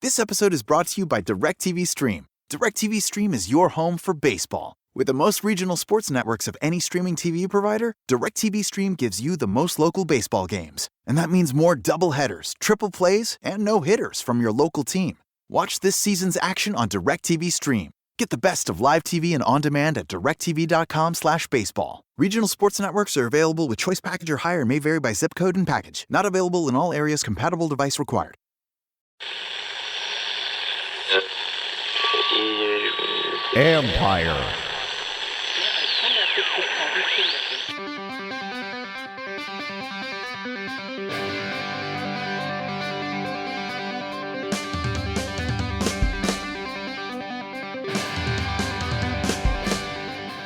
This episode is brought to you by DirecTV Stream. DirecTV Stream is your home for baseball. With the most regional sports networks of any streaming TV provider, DirecTV Stream gives you the most local baseball games. And that means more doubleheaders, triple plays, and no-hitters from your local team. Watch this season's action on DirecTV Stream. Get the best of live TV and on-demand at directtv.com/baseball. Regional sports networks are available with choice package or higher and may vary by zip code and package. Not available in all areas. Compatible device required. Empire.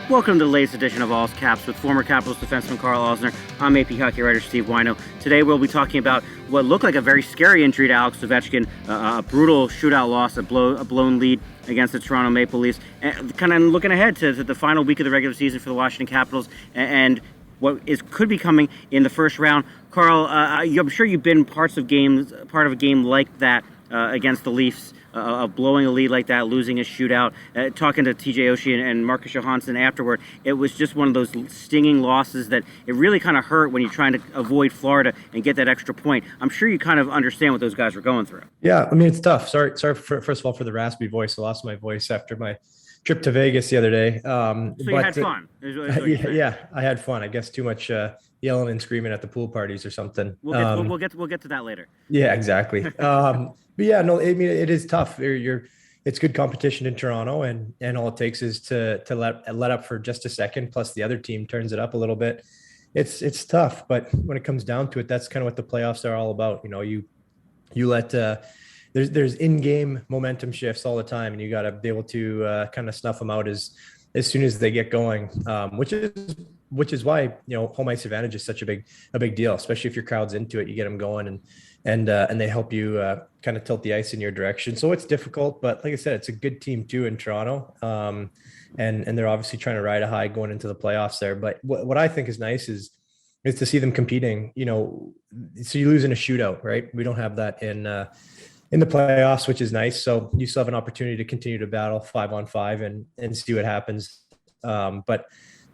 Welcome to the latest edition of All's Caps with former Capitals defenseman Karl Osner. I'm AP hockey writer Steve Wino. Today we'll be talking about what looked like a very scary injury to Alex Ovechkin, a brutal shootout loss, a blown lead against the Toronto Maple Leafs, and kind of looking ahead to the final week of the regular season for the Washington Capitals and what could be coming in the first round. Karl, I'm sure you've been part of a game like that against the Leafs. Of blowing a lead like that, losing a shootout, talking to TJ Oshie and Marcus Johansson afterward, it was just one of those stinging losses that it really kind of hurt when you're trying to avoid Florida and get that extra point. I'm sure you kind of understand what those guys were going through. Yeah, I mean, it's tough. Sorry first of all, for the raspy voice. I lost my voice after my trip to Vegas the other day. So you had fun. Yeah, I had fun. I guess too much yelling and screaming at the pool parties or something. We'll get to that later. Yeah, exactly. But yeah, no, I mean, it is tough. It's good competition in Toronto, and all it takes is to let up for just a second. Plus, the other team turns it up a little bit. It's tough, but when it comes down to it, that's kind of what the playoffs are all about. You know, you let there's in-game momentum shifts all the time, and you got to be able to kind of snuff them out as soon as they get going, which is why, you know, home ice advantage is such a big deal, especially if your crowd's into it. You get them going and they help you kind of tilt the ice in your direction. So it's difficult, but like I said, it's a good team too in Toronto, and they're obviously trying to ride a high going into the playoffs there. But what I think is nice is to see them competing. You know, so you lose in a shootout, right? We don't have that in the playoffs, which is nice. So you still have an opportunity to continue to battle 5-on-5 and see what happens. But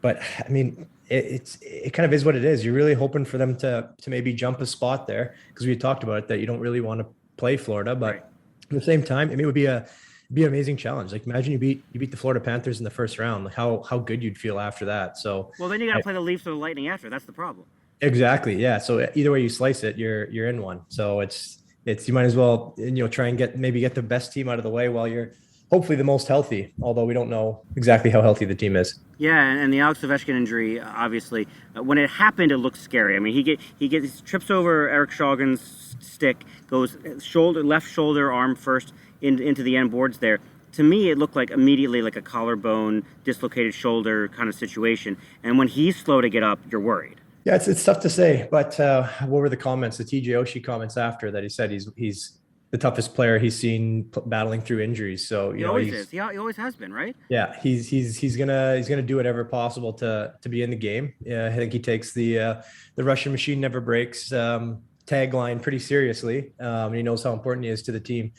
I mean, it kind of is what it is. You're really hoping for them to maybe jump a spot there, because we talked about it, that you don't really want to play Florida, but right. At the same time, I mean, it would be an amazing challenge. Like, imagine you beat the Florida Panthers in the first round, like how good you'd feel after that. So well, then you got to play the Leafs or the Lightning after. That's the problem. Exactly. Yeah. So either way you slice it, you're in one. So it's you might as well, try and get the best team out of the way while you're hopefully the most healthy, although we don't know exactly how healthy the team is. Yeah, and the Alex Ovechkin injury, obviously, when it happened, it looked scary. I mean, he trips over Eric Shogren's stick, goes left shoulder, arm first into the end boards there. To me, it looked like immediately like a collarbone, dislocated shoulder kind of situation. And when he's slow to get up, you're worried. Yeah, it's tough to say, but what were the comments, the TJ Oshie comments after that? He said he's the toughest player he's seen battling through injuries. So he always is. He always has been, right? Yeah, he's gonna do whatever possible to be in the game. Yeah, I think he takes the Russian machine never breaks tagline pretty seriously. He knows how important he is to the team,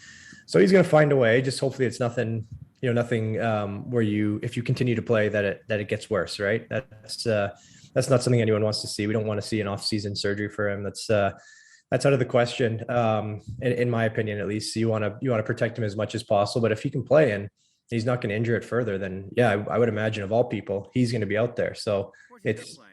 so he's gonna find a way. Just hopefully it's nothing where if you continue to play that it gets worse, right? That's not something anyone wants to see. We don't want to see an off-season surgery for him. That's out of the question, in my opinion, at least. So you want to protect him as much as possible. But if he can play and he's not going to injure it further, then yeah, I would imagine of all people, he's going to be out there. So exactly.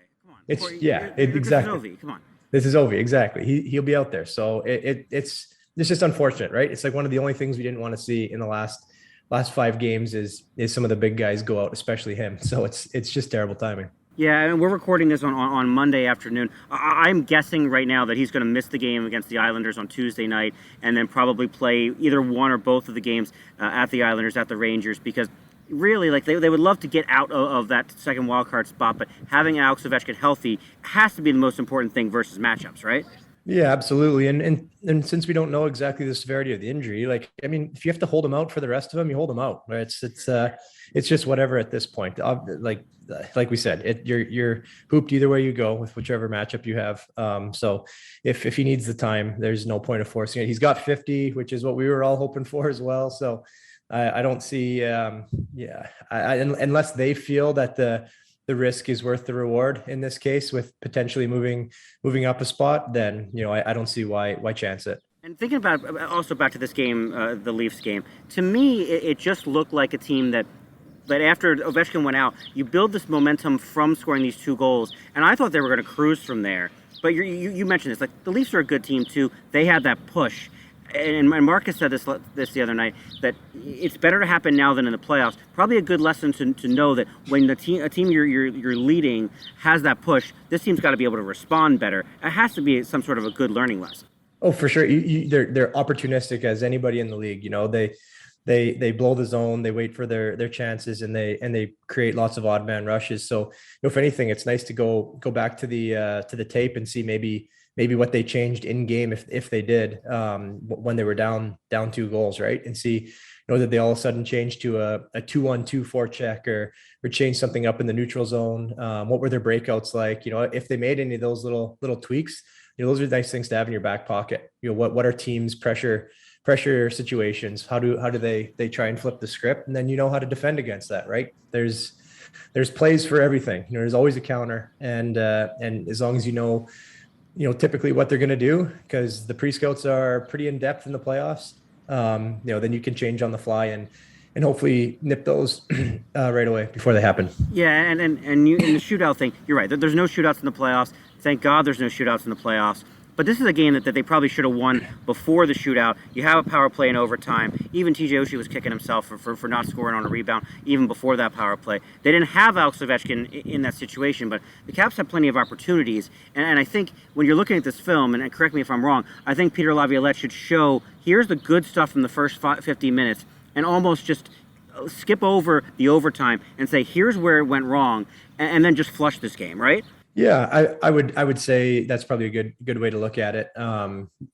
Ovi. Come on, this is Ovi, exactly. He'll be out there. So it's just unfortunate, right? It's like one of the only things we didn't want to see in the last 5 games is some of the big guys go out, especially him. So it's just terrible timing. Yeah, and we're recording this on Monday afternoon. I'm guessing right now that he's going to miss the game against the Islanders on Tuesday night, and then probably play either one or both of the games at the Islanders, at the Rangers, because really, like, they would love to get out of that second wildcard spot, but having Alex Ovechkin healthy has to be the most important thing versus matchups, right? Yeah, absolutely. And since we don't know exactly the severity of the injury, like I mean, if you have to hold him out for the rest of them, you hold him out. Right? It's just whatever at this point. Like we said, you're hooped either way you go with whichever matchup you have. So if he needs the time, there's no point of forcing it. He's got 50, which is what we were all hoping for as well. So I don't see yeah, unless they feel that the risk is worth the reward in this case with potentially moving up a spot, then I don't see why chance it. And thinking about also back to this game, the Leafs game, to me, it just looked like a team that after Ovechkin went out, you build this momentum from scoring these two goals, and I thought they were going to cruise from there. But you mentioned this, like the Leafs are a good team too. They had that push, and Marcus said this the other night, that it's better to happen now than in the playoffs. Probably a good lesson to know that when a team you're leading has that push, this team's got to be able to respond better. It has to be some sort of a good learning lesson. Oh, for sure. They're opportunistic as anybody in the league. They blow the zone, they wait for their chances, and they create lots of odd man rushes. So if anything, it's nice to go back to the tape and see maybe what they changed in game if they did when they were down 2 goals, right? And see that they all of a sudden changed to a 2-1-2 forecheck or change something up in the neutral zone. What were their breakouts like? If they made any of those little tweaks, those are nice things to have in your back pocket. What are teams pressure situations? How do they try and flip the script, and then how to defend against that, right? There's plays for everything. There's always a counter, and as long as typically what they're going to do, because the pre-scouts are pretty in depth in the playoffs, then you can change on the fly and hopefully nip those right away before they happen. Yeah, and you in the shootout thing, you're right. There's no shootouts in the playoffs. Thank God there's no shootouts in the playoffs. But this is a game that they probably should have won before the shootout. You have a power play in overtime. Even TJ Oshie was kicking himself for not scoring on a rebound even before that power play. They didn't have Alex Ovechkin in that situation, but the Caps had plenty of opportunities. And I think when you're looking at this film, and correct me if I'm wrong, I think Peter Laviolette should show, here's the good stuff from the first 50 minutes, and almost just skip over the overtime and say, here's where it went wrong, and then just flush this game, right? Yeah, I would say that's probably a good way to look at it.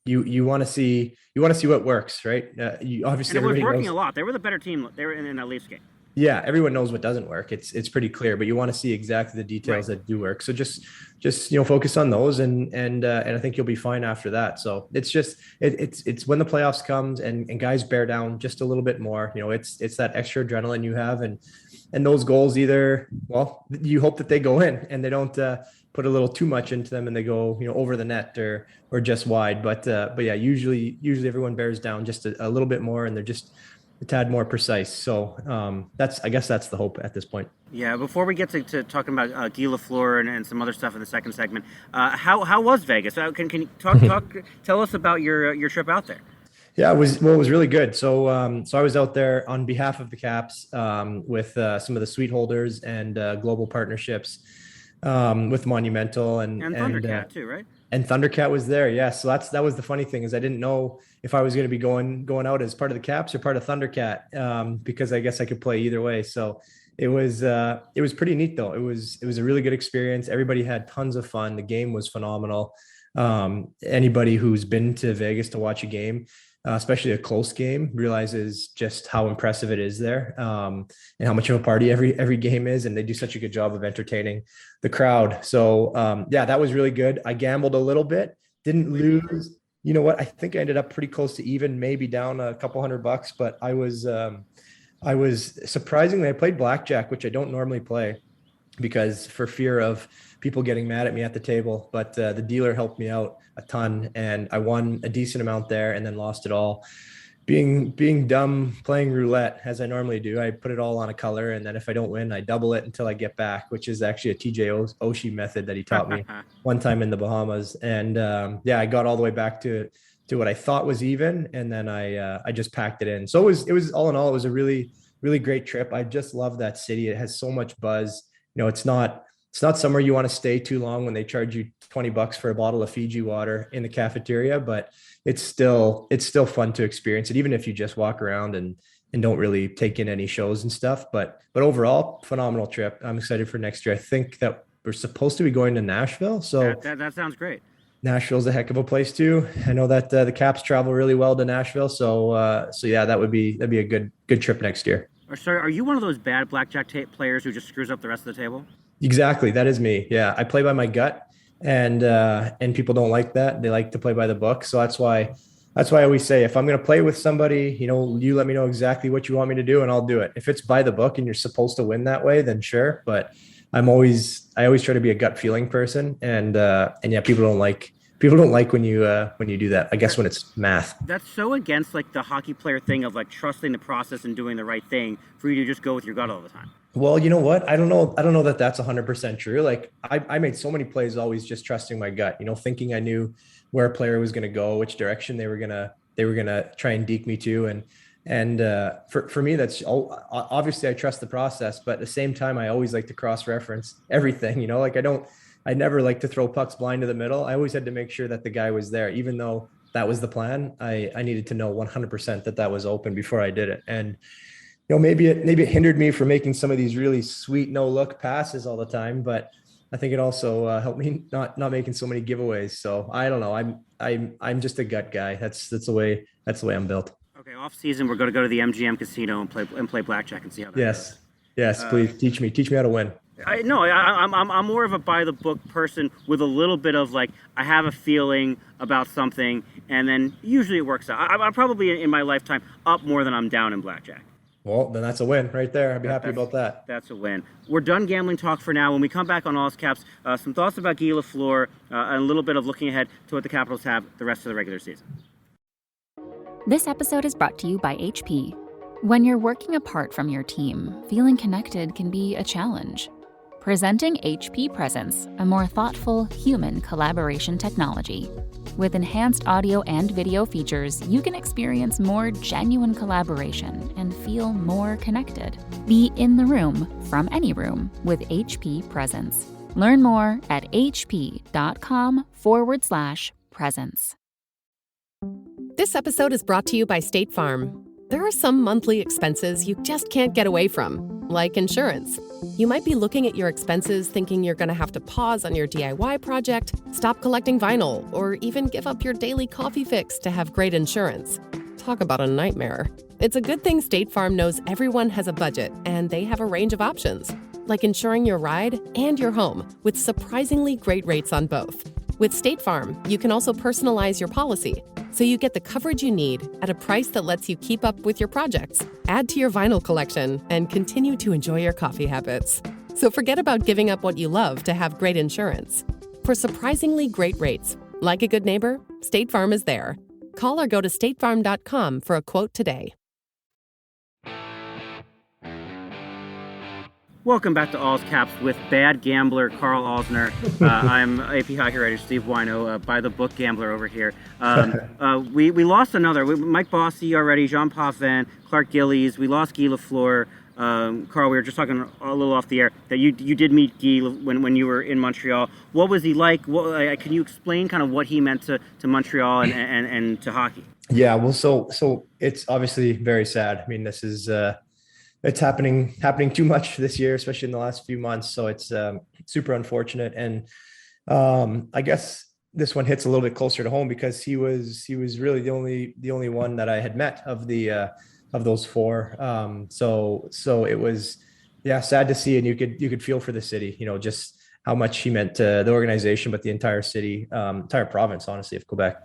You want to see what works, right? You obviously, and it was working a lot. They were the better team. They were in that Leafs game. Yeah, everyone knows what doesn't work. It's pretty clear, but you want to see exactly the details that do work. So just focus on those, and I think you'll be fine after that. So it's when the playoffs comes and guys bear down just a little bit more. It's that extra adrenaline you have, and those goals either, well, you hope that they go in and they don't put a little too much into them and they go over the net or just wide. But yeah, usually everyone bears down just a little bit more, and they're just a tad more precise. So I guess that's the hope at this point. Yeah. Before we get to talking about Guy Lafleur and some other stuff in the second segment, how was Vegas? Can you tell us about your trip out there? Yeah, it was really good. So I was out there on behalf of the Caps with some of the suite holders and global partnerships with Monumental and Thundercat too, right? And Thundercat was there. Yeah. So that was the funny thing, is I didn't know if I was going to be going out as part of the Caps or part of Thundercat, because I guess I could play either way. So it was pretty neat though. It was a really good experience. Everybody had tons of fun. The game was phenomenal. Anybody who's been to Vegas to watch a game, especially a close game, realizes just how impressive it is there, and how much of a party every game is. And they do such a good job of entertaining the crowd. So yeah, that was really good. I gambled a little bit, didn't lose. You know what? I think I ended up pretty close to even, maybe down a couple $100, but I was surprisingly, I played blackjack, which I don't normally play because for fear of people getting mad at me at the table, but the dealer helped me out a ton, and I won a decent amount there and then lost it all. Being dumb, playing roulette as I normally do, I put it all on a color, and then if I don't win, I double it until I get back, which is actually a TJ Oshie method that he taught me one time in the Bahamas. And yeah, I got all the way back to what I thought was even, and then I just packed it in. So it was all in all, it was a really, really great trip. I just love that city. It has so much buzz. It's not somewhere you want to stay too long when they charge you $20 for a bottle of Fiji water in the cafeteria, but it's still fun to experience it, even if you just walk around and don't really take in any shows and stuff. But overall, phenomenal trip. I'm excited for next year. I think that we're supposed to be going to Nashville. So that sounds great. Nashville's a heck of a place too. I know that the Caps travel really well to Nashville, so yeah, that'd be a good trip next year. Or sorry, are you one of those bad blackjack players who just screws up the rest of the table? Exactly, that is me. Yeah, I play by my gut, and people don't like that. They like to play by the book, so that's why I always say if I'm going to play with somebody, you let me know exactly what you want me to do, and I'll do it. If it's by the book and you're supposed to win that way, then sure. But I always try to be a gut feeling person, and yeah, people don't like when you do that. I guess when it's math. That's so against like the hockey player thing of like trusting the process and doing the right thing for you to just go with your gut all the time. Well, you know what? I don't know that that's 100% true. Like I made so many plays always just trusting my gut, thinking I knew where a player was going to go, which direction they were gonna try and deke me to. And for me, that's obviously I trust the process, but at the same time, I always like to cross-reference everything, like I never like to throw pucks blind to the middle. I always had to make sure that the guy was there, even though that was the plan. I needed to know 100% that was open before I did it. And maybe it hindered me from making some of these really sweet no look passes all the time, but I think it also helped me not making so many giveaways. So I don't know. I'm just a gut guy. That's the way I'm built. Okay, off season, we're going to go to the MGM casino and play blackjack and see how that goes. Yes, please teach me how to win. I'm more of a by the book person with a little bit of like I have a feeling about something, and then usually it works out. I'm probably in my lifetime up more than I'm down in blackjack. Well, then that's a win right there. I'd be happy about that. That's a win. We're done gambling talk for now. When we come back on All Caps, some thoughts about Guy Lafleur, and a little bit of looking ahead to what the Capitals have the rest of the regular season. This episode is brought to you by HP. When you're working apart from your team, feeling connected can be a challenge. Presenting HP Presence, a more thoughtful, human collaboration technology. With enhanced audio and video features, you can experience more genuine collaboration and feel more connected. Be in the room from any room with HP Presence. Learn more at hp.com/presence. This episode is brought to you by State Farm. There are some monthly expenses you just can't get away from, like insurance. You might be looking at your expenses thinking you're going to have to pause on your DIY project, stop collecting vinyl, or even give up your daily coffee fix to have great insurance. Talk about a nightmare. It's a good thing State Farm knows everyone has a budget, and they have a range of options, like insuring your ride and your home with surprisingly great rates on both. With State Farm, you can also personalize your policy, so you get the coverage you need at a price that lets you keep up with your projects, add to your vinyl collection, and continue to enjoy your coffee habits. So forget about giving up what you love to have great insurance. For surprisingly great rates, like a good neighbor, State Farm is there. Call or go to statefarm.com for a quote today. Welcome back to All Caps with bad gambler Karl Alzner. I'm AP hockey writer Steve Wino, by the book gambler over here. We lost another. Mike Bossy already, Jean Potvin, Clark Gillies. We lost Guy Lafleur. Karl, we were just talking a little off the air that you did meet Guy when you were in Montreal. What was he like? Can you explain kind of what he meant to Montreal and to hockey? Yeah, well, so it's obviously very sad. I mean, this is it's happening too much this year, especially in the last few months. So it's super unfortunate. And I guess this one hits a little bit closer to home because he was really the only one that I had met of those four. So it was, yeah, sad to see. And you could feel for the city, just how much he meant to the organization, but the entire city, entire province, honestly, of Quebec.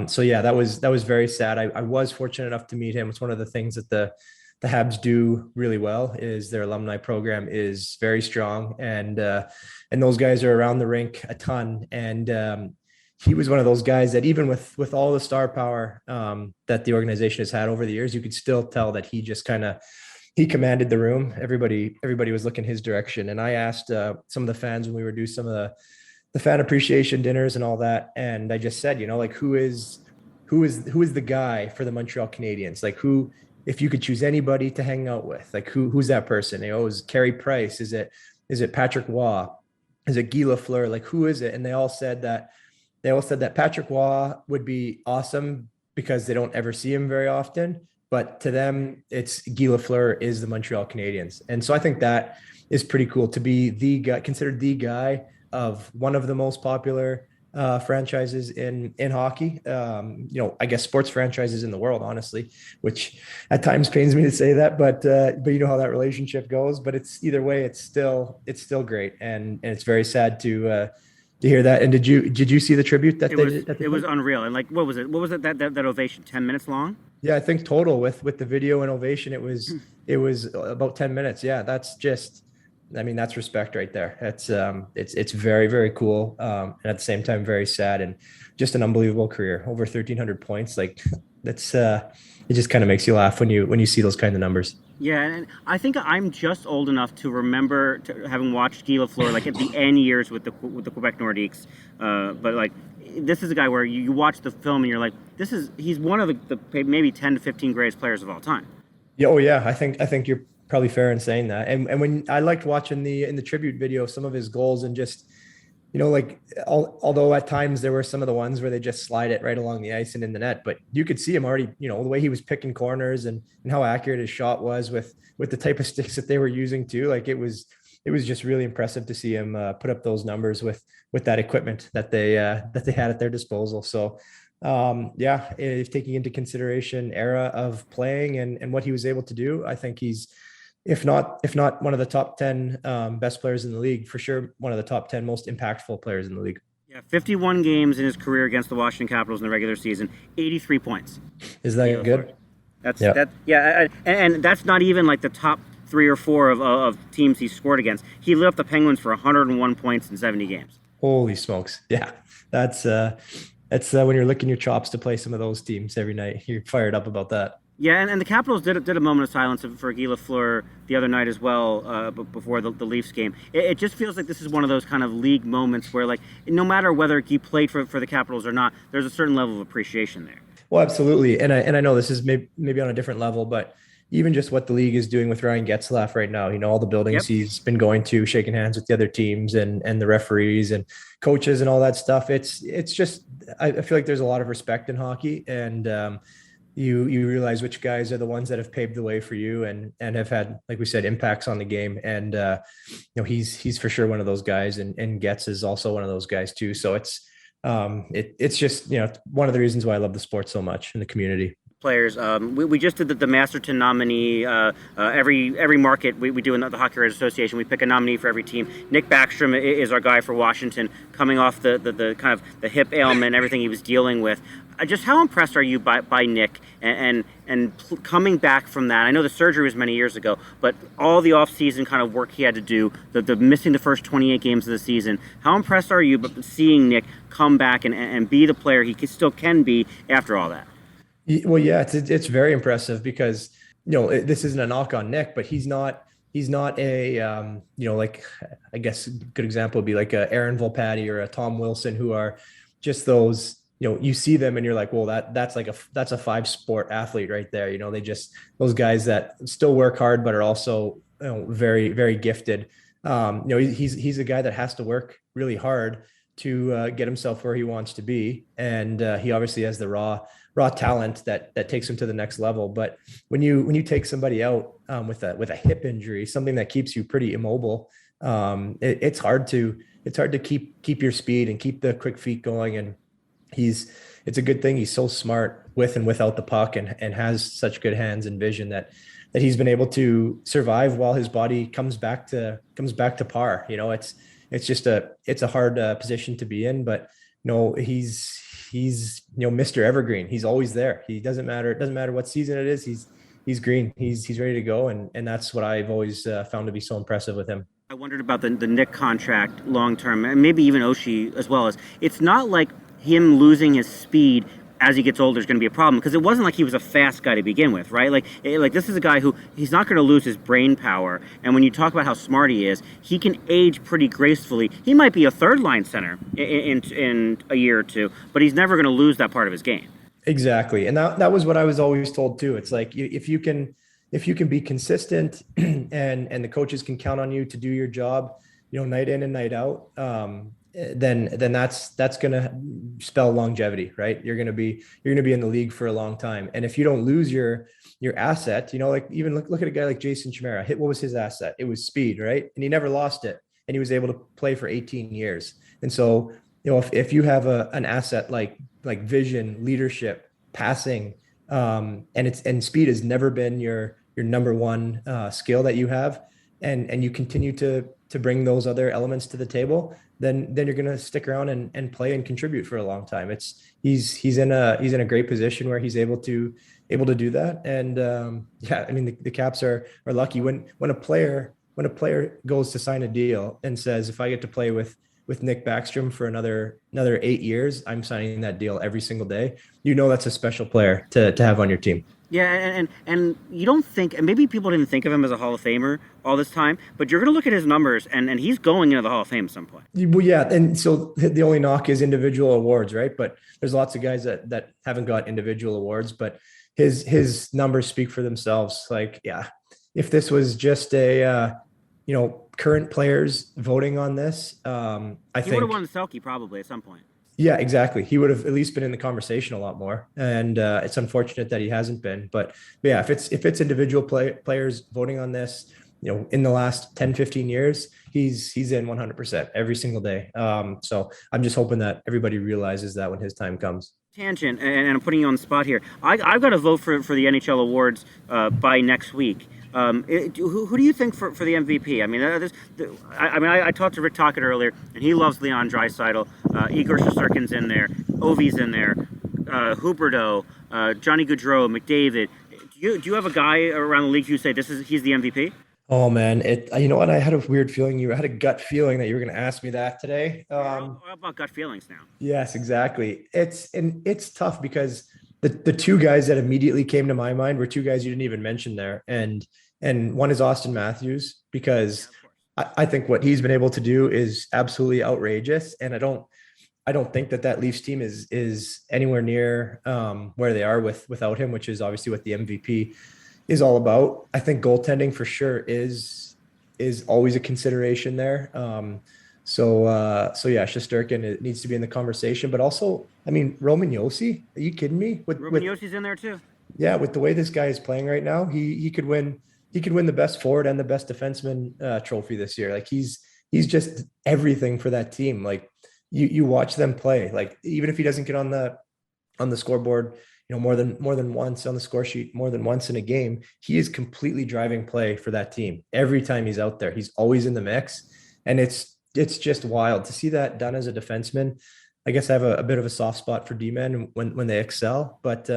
So yeah, that was very sad. I was fortunate enough to meet him. It's one of the things that the Habs do really well is their alumni program is very strong, and those guys are around the rink a ton. And he was one of those guys that even with all the star power that the organization has had over the years, you could still tell that he just he commanded the room. Everybody was looking his direction. And I asked some of the fans when we were doing some of the fan appreciation dinners and all that, and I just said, like who is the guy for the Montreal Canadiens? Like who, if you could choose anybody to hang out with, like who's that person? Is it Carey Price? Is it Patrick Waugh? Is it Guy Lafleur? Like who is it? And they all said that Patrick Waugh would be awesome because they don't ever see him very often. But to them, it's Guy Lafleur is the Montreal Canadiens. And so I think that is pretty cool to be the guy, considered the guy of one of the most popular franchises in hockey. I guess sports franchises in the world, honestly, which at times pains me to say that, but you know how that relationship goes. But it's either way, it's still great, and it's very sad to hear that. And did you see the tribute that it was unreal. And like, what was it? What was it that ovation? 10 minutes long? Yeah, I think total with the video and ovation, it was about 10 minutes. Yeah, that's just, I mean, that's respect right there. It's very, very cool. And at the same time, very sad, and just an unbelievable career. Over 1,300 points. Like that's it just kind of makes you laugh when you see those kind of numbers. Yeah, and I think I'm just old enough to remember having watched Guy Lafleur like at the end years with the Quebec Nordiques. But like, this is a guy where you watch the film and you're like, he's one of the maybe 10 to 15 greatest players of all time. Yeah, oh yeah, I think you're probably fair in saying that. And when I liked watching in the tribute video some of his goals, and just, like, although at times there were some of the ones where they just slide it right along the ice and in the net, but you could see him already, the way he was picking corners, and how accurate his shot was with the type of sticks that they were using too. Like it was just really impressive to see him put up those numbers with that equipment that they had at their disposal. So if taking into consideration era of playing and what he was able to do, I think he's, if not one of the top 10 best players in the league, for sure one of the top 10 most impactful players in the league. Yeah, 51 games in his career against the Washington Capitals in the regular season, 83 points. Is that good? And that's not even like the top 3 or 4 of teams he scored against. He lit up the Penguins for 101 points in 70 games. Holy smokes. Yeah, that's when you're licking your chops to play some of those teams every night. You're fired up about that. Yeah, and the Capitals did a moment of silence for Guy Lafleur the other night as well, before the Leafs game. It just feels like this is one of those kind of league moments where, like, no matter whether he played for the Capitals or not, there's a certain level of appreciation there. Well, absolutely. And I know this is maybe on a different level, but even just what the league is doing with Ryan Getzlaf right now, all the buildings he's been going to, shaking hands with the other teams and the referees and coaches and all that stuff. It's just, I feel like there's a lot of respect in hockey, and you realize which guys are the ones that have paved the way for you and have had, like we said, impacts on the game. And he's for sure one of those guys, and Getz is also one of those guys too. So it's just one of the reasons why I love the sport so much in the community. Players. We just did the Masterton nominee. Every market we do in the Hockey Writers Association, we pick a nominee for every team. Nick Backstrom is our guy for Washington, coming off the kind of the hip ailment, everything he was dealing with. Just how impressed are you by Nick and coming back from that? I know the surgery was many years ago, but all the off-season kind of work he had to do, the missing the first 28 games of the season. How impressed are you seeing Nick come back and be the player he still can be after all that? Well, yeah, it's very impressive because, this isn't a knock on Nick, but he's not a, like, I guess a good example would be like a Aaron Volpatti or a Tom Wilson, who are just those, you see them and you're like, well, that's a 5-sport athlete right there. They just, those guys that still work hard, but are also, very, very gifted. He's a guy that has to work really hard to get himself where he wants to be. And he obviously has the raw talent that takes him to the next level. But when you take somebody out with a hip injury, something that keeps you pretty immobile, it's hard to keep your speed and keep the quick feet going. And it's a good thing he's so smart with and without the puck, and has such good hands and vision that he's been able to survive while his body comes back to par. It's just a hard position to be in, but he's Mr. Evergreen. He's always there. It doesn't matter what season it is. He's green. He's ready to go. And that's what I've always found to be so impressive with him. I wondered about the Nick contract long-term, and maybe even Oshie as well. As it's not like him losing his speed as he gets older is going to be a problem, because it wasn't like he was a fast guy to begin with, right? Like this is a guy who, he's not going to lose his brain power. And when you talk about how smart he is, he can age pretty gracefully. He might be a third-line center in a year or two, but he's never going to lose that part of his game. Exactly. And that was what I was always told too. It's like, if you can be consistent and the coaches can count on you to do your job, night in and night out, then that's going to spell longevity, right? You're going to be in the league for a long time. And if you don't lose your asset, like even look at a guy like Jason Chimera. What was his asset? It was speed, right? And he never lost it. And he was able to play for 18 years. And so if you have an asset like vision, leadership, passing, and speed has never been your number one skill that you have, and you continue to bring those other elements to the table, then you're going to stick around and play and contribute for a long time. He's in a great position where he's able to do that. And I mean, the Caps are lucky when a player goes to sign a deal and says, if I get to play with Nick Backstrom for another 8 years, I'm signing that deal every single day. That's a special player to have on your team. Yeah, and you don't think, and maybe people didn't think of him as a Hall of Famer all this time, but you're going to look at his numbers, and he's going into the Hall of Fame at some point. Well, yeah, and so the only knock is individual awards, right? But there's lots of guys that haven't got individual awards, but his numbers speak for themselves. Like, yeah, if this was just a current players voting on this, I think he would have won the Selke probably at some point. Yeah, exactly. He would have at least been in the conversation a lot more, and it's unfortunate that he hasn't been. But yeah, if it's individual players voting on this, in the last 10, 15 years, he's in 100% every single day. So I'm just hoping that everybody realizes that when his time comes. Tangent, and I'm putting you on the spot here. I've got to vote for the NHL awards by next week. Who do you think for the MVP? I mean, I talked to Rick Tocchet earlier, and he loves Leon Draisaitl. Igor Shesterkin's in there. Ovi's in there. Huberdeau, Johnny Gaudreau, McDavid. Do you have a guy around the league who say he's the MVP? Oh man, you know what? I had a weird feeling. You had a gut feeling that you were going to ask me that today. How about gut feelings now? Yes, exactly. It's tough because the two guys that immediately came to my mind were two guys you didn't even mention there, and one is Austin Matthews, because I think what he's been able to do is absolutely outrageous, and I don't think that Leafs team is anywhere near where they are without him, which is obviously what the MVP is all about. I think goaltending for sure is always a consideration there. So yeah, Shesterkin needs to be in the conversation, but also, I mean, Roman Josi, are you kidding me? Roman Josi's in there too. Yeah, with the way this guy is playing right now, he could win the best forward and the best defenseman trophy this year. Like he's just everything for that team. Like you watch them play, like even if he doesn't get on the scoreboard, more than once on the score sheet, more than once in a game, he is completely driving play for that team. Every time he's out there, he's always in the mix. And it's just wild to see that done as a defenseman. I guess I have a bit of a soft spot for D-men when they excel, but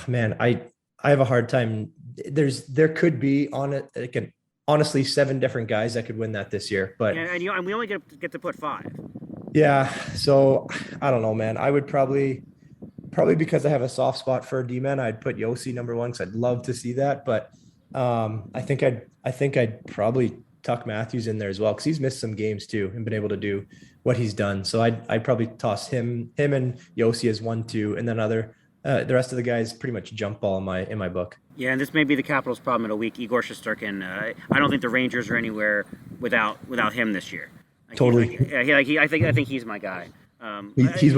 man, I have a hard time. There could be honestly 7 different guys that could win that this year, but and we only get to put 5. Yeah. So I don't know, man. I would probably because I have a soft spot for D-men, I'd put Josi number 1 because I'd love to see that. But I think I'd probably tuck Matthews in there as well because he's missed some games too and been able to do what he's done. So I'd probably toss him and Josi as 1, 2, and then the rest of the guys pretty much jump ball in my book. Yeah, and this may be the Capitals' problem in a week. Igor Shesterkin. I don't think the Rangers are anywhere without him this year. Totally. I think he's my guy. He's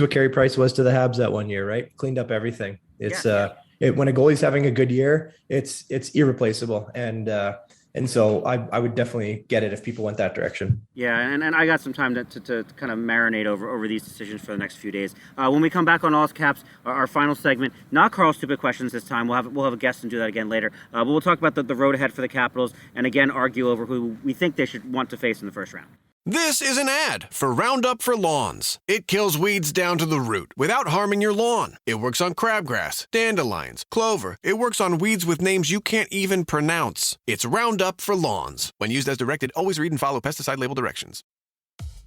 what Carey Price was to the Habs that one year, right? Cleaned up everything. It's when a goalie's having a good year, it's irreplaceable, and so I would definitely get it if people went that direction. Yeah, and I got some time to kind of marinate over these decisions for the next few days. When we come back on All's Caps, our final segment, not Carl's stupid questions this time. We'll have a guest and do that again later. But we'll talk about the road ahead for the Capitals, and again argue over who we think they should want to face in the first round. This is an ad for Roundup for Lawns. It kills weeds down to the root without harming your lawn. It works on crabgrass, dandelions, clover. It works on weeds with names you can't even pronounce. It's Roundup for Lawns. When used as directed, always read and follow pesticide label directions.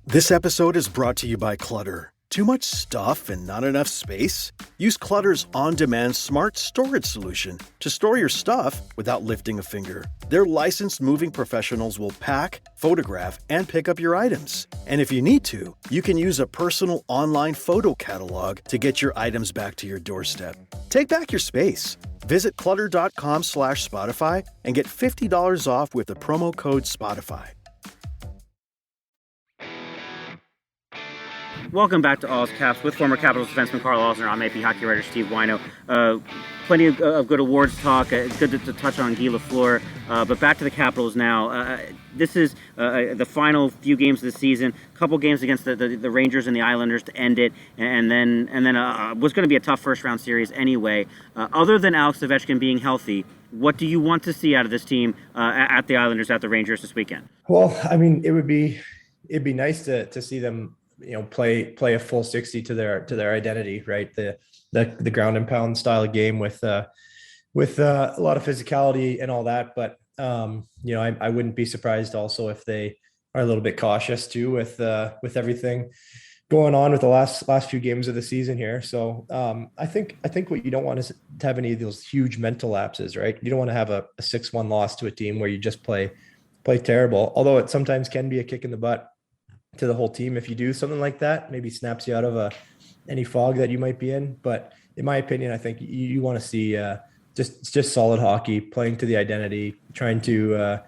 This episode is brought to you by Clutter. Too much stuff and not enough space? Use Clutter's on-demand smart storage solution to store your stuff without lifting a finger. Their licensed moving professionals will pack, photograph, and pick up your items. And if you need to, you can use a personal online photo catalog to get your items back to your doorstep. Take back your space. Visit clutter.com/Spotify and get $50 off with the promo code Spotify. Welcome back to All's Caps with former Capitals defenseman Karl Osner. I'm AP hockey writer Steve Wino. Plenty of good awards talk. It's good to touch on Guy Lafleur. But back to the Capitals now. This is the final few games of the season. A couple games against the Rangers and the Islanders to end it, and then was going to be a tough first round series anyway. Other than Alex Ovechkin being healthy, what do you want to see out of this team at the Islanders, at the Rangers this weekend? Well, I mean, it'd be nice to see them, play a full 60 to their identity, right? The ground and pound style of game with a lot of physicality and all that. But I wouldn't be surprised also if they are a little bit cautious too with everything going on with the last few games of the season here. So I think what you don't want is to have any of those huge mental lapses, right? You don't want to have a 6-1 loss to a team where you just play terrible, although it sometimes can be a kick in the butt to the whole team if you do something like that. Maybe snaps you out of any fog that you might be in. But in my opinion, I think you want to see just solid hockey, playing to the identity, trying to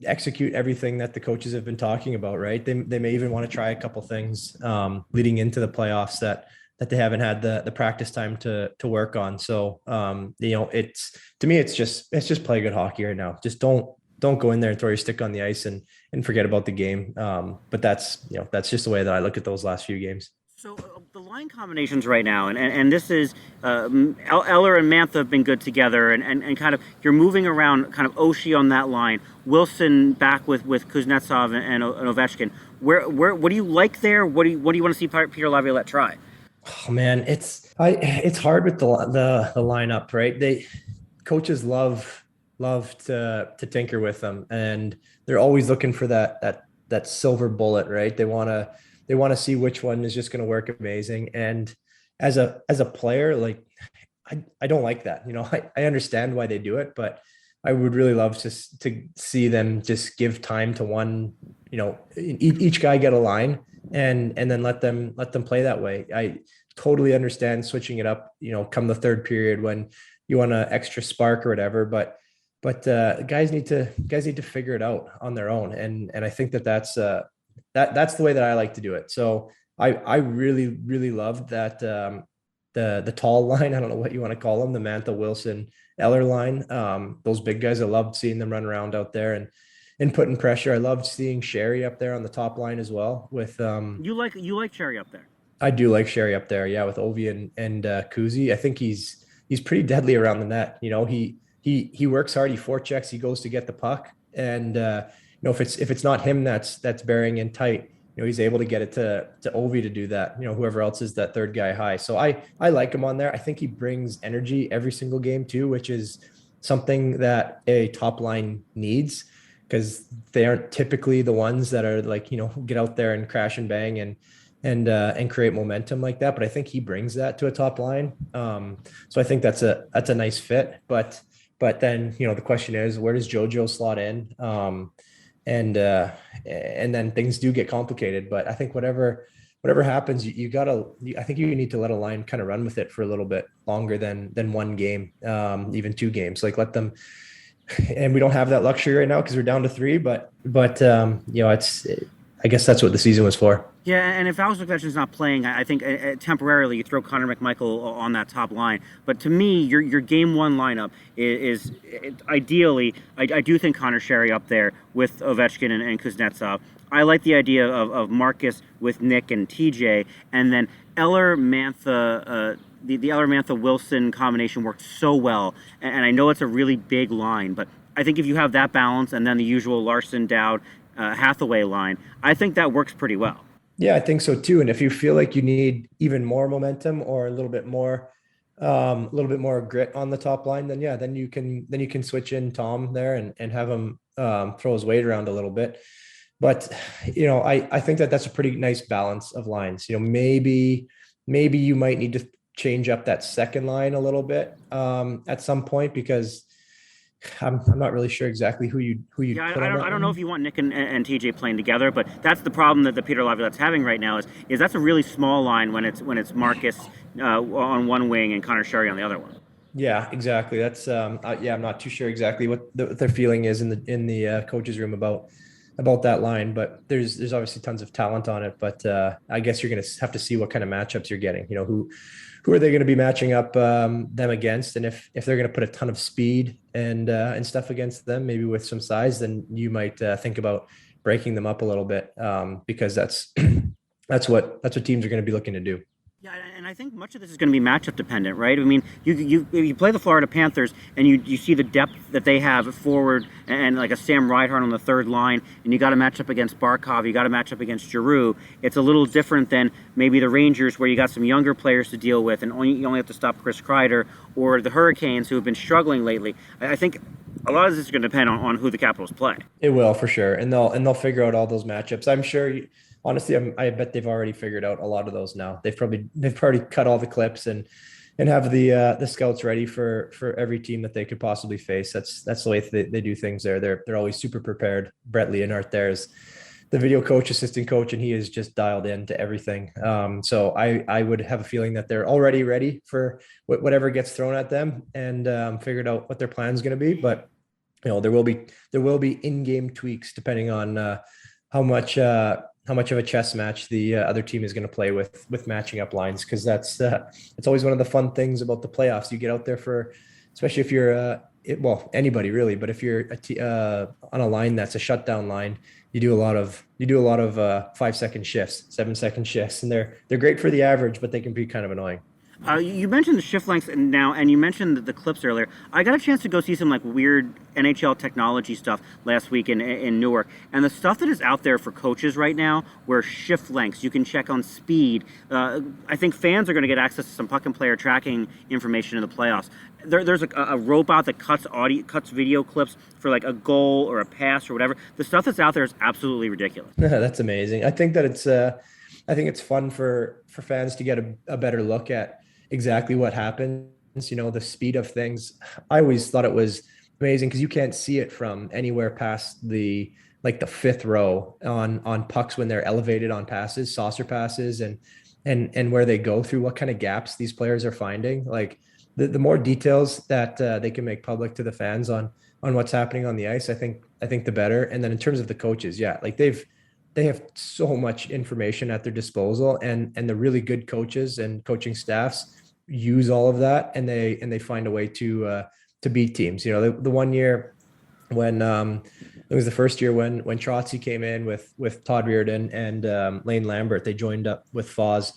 execute everything that the coaches have been talking about, right? They may even want to try a couple things leading into the playoffs that they haven't had the practice time to work on. So it's, to me, it's just play good hockey right now. Just don't go in there and throw your stick on the ice and forget about the game. But that's just the way that I look at those last few games. So the line combinations right now, and this is Eller and Mantha have been good together, and kind of you're moving around kind of Oshie on that line, Wilson back with Kuznetsov and Ovechkin. What do you like there? What do you want to see Peter Laviolette try? Oh man, it's hard with the lineup, right? Coaches love to tinker with them, and they're always looking for that silver bullet, right? They want to see which one is just going to work amazing. And as a player, like I don't like that. I understand why they do it, but I would really love to see them just give time to one, each guy get a line and then let them play that way. I totally understand switching it up, come the third period when you want an extra spark or whatever, but guys need to figure it out on their own. And I think that's the way that I like to do it. So I really, really loved that the tall line. I don't know what you want to call them, the Mantha, Wilson, Eller line. Those big guys, I loved seeing them run around out there and putting pressure. I loved seeing Sherry up there on the top line as well. With you like Sherry up there. I do like Sherry up there, yeah, with Ovi and Kuzi. I think he's pretty deadly around the net. He works hard. He forechecks. He goes to get the puck, and if it's not him that's bearing in tight, he's able to get it to Ovi to do that. Whoever else is that third guy high. So I like him on there. I think he brings energy every single game too, which is something that a top line needs, because they aren't typically the ones that are like, get out there and crash and bang and create momentum like that. But I think he brings that to a top line. So I think that's a nice fit. But then, the question is, where does JoJo slot in? And then things do get complicated. But I think whatever happens, I think you need to let a line kind of run with it for a little bit longer than one game, even 2 games. Like, let them. And we don't have that luxury right now because we're down to 3. But I guess that's what the season was for. Yeah, and if Alex Ovechkin's not playing, I think temporarily you throw Connor McMichael on that top line. But to me, your game 1 lineup is ideally, I do think Connor Sherry up there with Ovechkin and Kuznetsov. I like the idea of Marcus with Nick and TJ, and then Eller Mantha. The Eller Mantha Wilson combination worked so well, and I know it's a really big line, but I think if you have that balance and then the usual Larson, Dowd, Hathaway line, I think that works pretty well. Yeah, I think so too. And if you feel like you need even more momentum or a little bit more grit on the top line, then you can switch in Tom there and have him throw his weight around a little bit. But I think that's a pretty nice balance of lines. Maybe you might need to change up that second line a little bit at some point, because I'm not really sure exactly who you. Yeah, I don't know if you want Nick and TJ playing together, but that's the problem that the Peter Laviolette's having right now is that's a really small line when it's Marcus on one wing and Connor Sherry on the other one. Yeah, exactly. That's I'm not too sure exactly what their feeling is in the coach's room about about that line, but there's obviously tons of talent on it. But I guess you're going to have to see what kind of matchups you're getting. Who are they going to be matching up them against, and if they're going to put a ton of speed and stuff against them, maybe with some size, then you might think about breaking them up a little bit, because that's that's what teams are going to be looking to do. Yeah, and I think much of this is going to be matchup dependent, right? I mean, you play the Florida Panthers, and you see the depth that they have forward, and like a Sam Reinhart on the third line, and you got to match up against Barkov, you got to match up against Giroux. It's a little different than maybe the Rangers, where you got some younger players to deal with, and you only have to stop Chris Kreider, or the Hurricanes, who have been struggling lately. I think a lot of this is going to depend on who the Capitals play. It will, for sure, and they'll figure out all those matchups. I'm sure. Honestly, I bet they've already figured out a lot of those now. They've probably cut all the clips and have the scouts ready for every team that they could possibly face. That's the way they do things there. They're always super prepared. Brett Leonhardt there is the video coach, assistant coach, and he is just dialed into everything. So I would have a feeling that they're already ready for whatever gets thrown at them, and figured out what their plan is going to be. But there will be in-game tweaks depending on how much of a chess match the other team is going to play with matching up lines, because it's always one of the fun things about the playoffs. You get out there especially if you're anybody really, but if you're on a line that's a shutdown line, you do a lot of 5-second shifts, 7-second shifts, and they're great for the average, but they can be kind of annoying. You mentioned the shift lengths now, and you mentioned the clips earlier. I got a chance to go see some weird NHL technology stuff last week in Newark, and the stuff that is out there for coaches right now, where shift lengths, you can check on speed. I think fans are going to get access to some puck and player tracking information in the playoffs. There's a robot that cuts video clips for a goal or a pass or whatever. The stuff that's out there is absolutely ridiculous. That's amazing. I think that it's fun for fans to get a better look at exactly what happens, the speed of things. I always thought it was amazing because you can't see it from anywhere past the fifth row on pucks when they're elevated on passes, saucer passes, and where they go through, what kind of gaps these players are finding. The more details that they can make public to the fans on what's happening on the ice, I think the better. And then in terms of the coaches, they have so much information at their disposal, and the really good coaches and coaching staffs use all of that, and they find a way to beat teams. The one year when it was the first year when Trotzy came in with Todd Reardon and Lane Lambert, they joined up with Foz.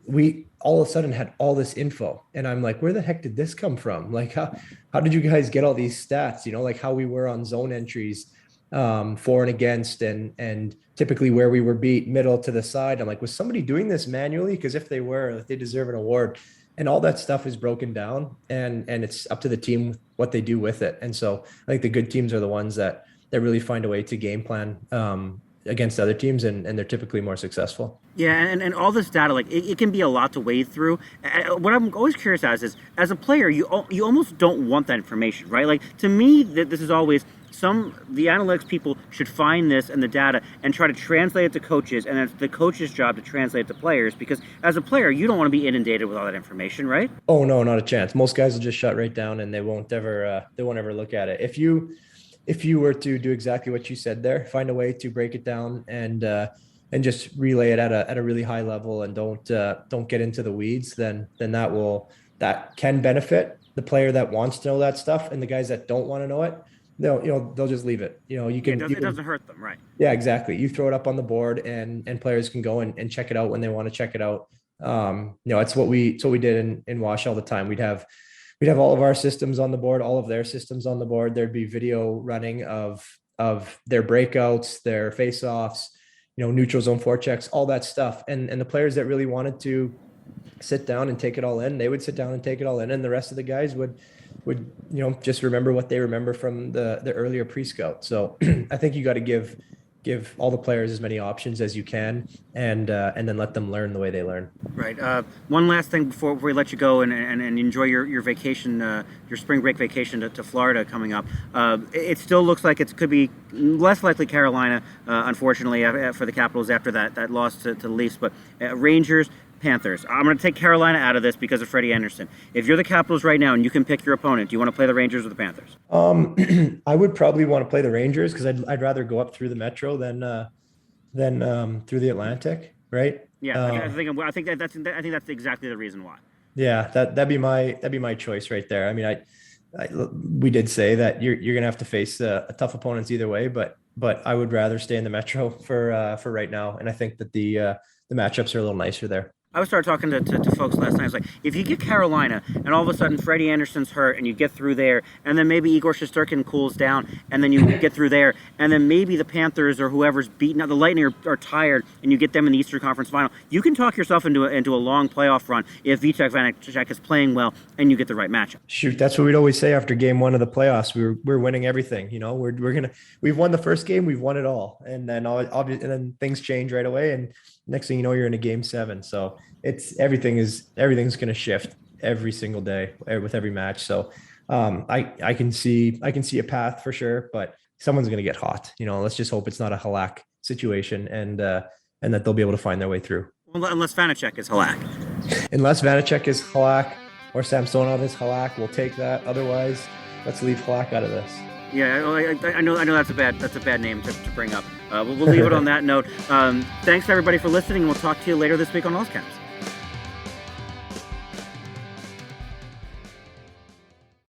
We all of a sudden had all this info, and I'm like, where the heck did this come from? How did you guys get all these stats? How we were on zone entries, for and against, and typically where we were beat, middle to the side. I'm like, was somebody doing this manually? Because if they were, they deserve an award. And all that stuff is broken down, and it's up to the team what they do with it. And so I think the good teams are the ones that really find a way to game plan against other teams, and they're typically more successful. Yeah, and all this data, it can be a lot to wade through. What I'm always curious is as a player, you almost don't want that information, right? To me, this is always the analytics people should find this and the data and try to translate it to coaches, and it's the coach's job to translate it to players, because as a player, you don't want to be inundated with all that information, right? Oh no, not a chance. Most guys will just shut right down, and they won't ever look at it. If you were to do exactly what you said there, find a way to break it down and just relay it at a really high level, and don't get into the weeds, then that can benefit the player that wants to know that stuff, and the guys that don't want to know it, they'll just leave it. It doesn't hurt them, right? Yeah, exactly. You throw it up on the board, and players can go and check it out when they want to check it out. It's what we did in Wash all the time. We'd have all of our systems on the board, all of their systems on the board. There'd be video running of their breakouts, their face-offs, neutral zone forechecks, all that stuff. And the players that really wanted to sit down and take it all in, they would sit down and take it all in, and the rest of the guys would just remember what they remember from the earlier pre-scout. So I think you got to give all the players as many options as you can, and then let them learn the way they learn. Right. One last thing before we let you go and enjoy your vacation, your spring break vacation to Florida coming up. It still looks like it could be less likely Carolina, unfortunately, for the Capitals after that loss to the Leafs. But Rangers, Panthers. I'm going to take Carolina out of this because of Freddie Anderson. If you're the Capitals right now and you can pick your opponent, do you want to play the Rangers or the Panthers? I would probably want to play the Rangers because I'd rather go up through the Metro than through the Atlantic, right? Yeah, I think that's exactly the reason why. Yeah, that'd be my choice right there. I mean, we did say that you're gonna have to face a tough opponents either way, but I would rather stay in the Metro for right now, and I think that the matchups are a little nicer there. I started talking to folks last night. I was like, if you get Carolina and all of a sudden Freddie Anderson's hurt and you get through there, and then maybe Igor Shesterkin cools down and then you get through there, and then maybe the Panthers or whoever's beaten out, the Lightning are tired, and you get them in the Eastern Conference Final, you can talk yourself into a long playoff run if Vitek Vanecek is playing well and you get the right matchup. Shoot, that's what we'd always say after game one of the playoffs. We're winning everything. You know, we've won the first game, we've won it all, and then obviously, and then things change right away, and next thing you know, you're in a game 7. So everything's going to shift every single day with every match. So I can see a path for sure, but someone's going to get hot. You know, let's just hope it's not a Halak situation, and that they'll be able to find their way through. Well, unless Vanecek is Halak. Unless Vanecek is Halak or Samsonov is Halak, we'll take that. Otherwise, let's leave Halak out of this. Yeah, I know that's a bad name to bring up. We'll leave it on that note. Thanks everybody for listening, and we'll talk to you later this week on Lost Caps.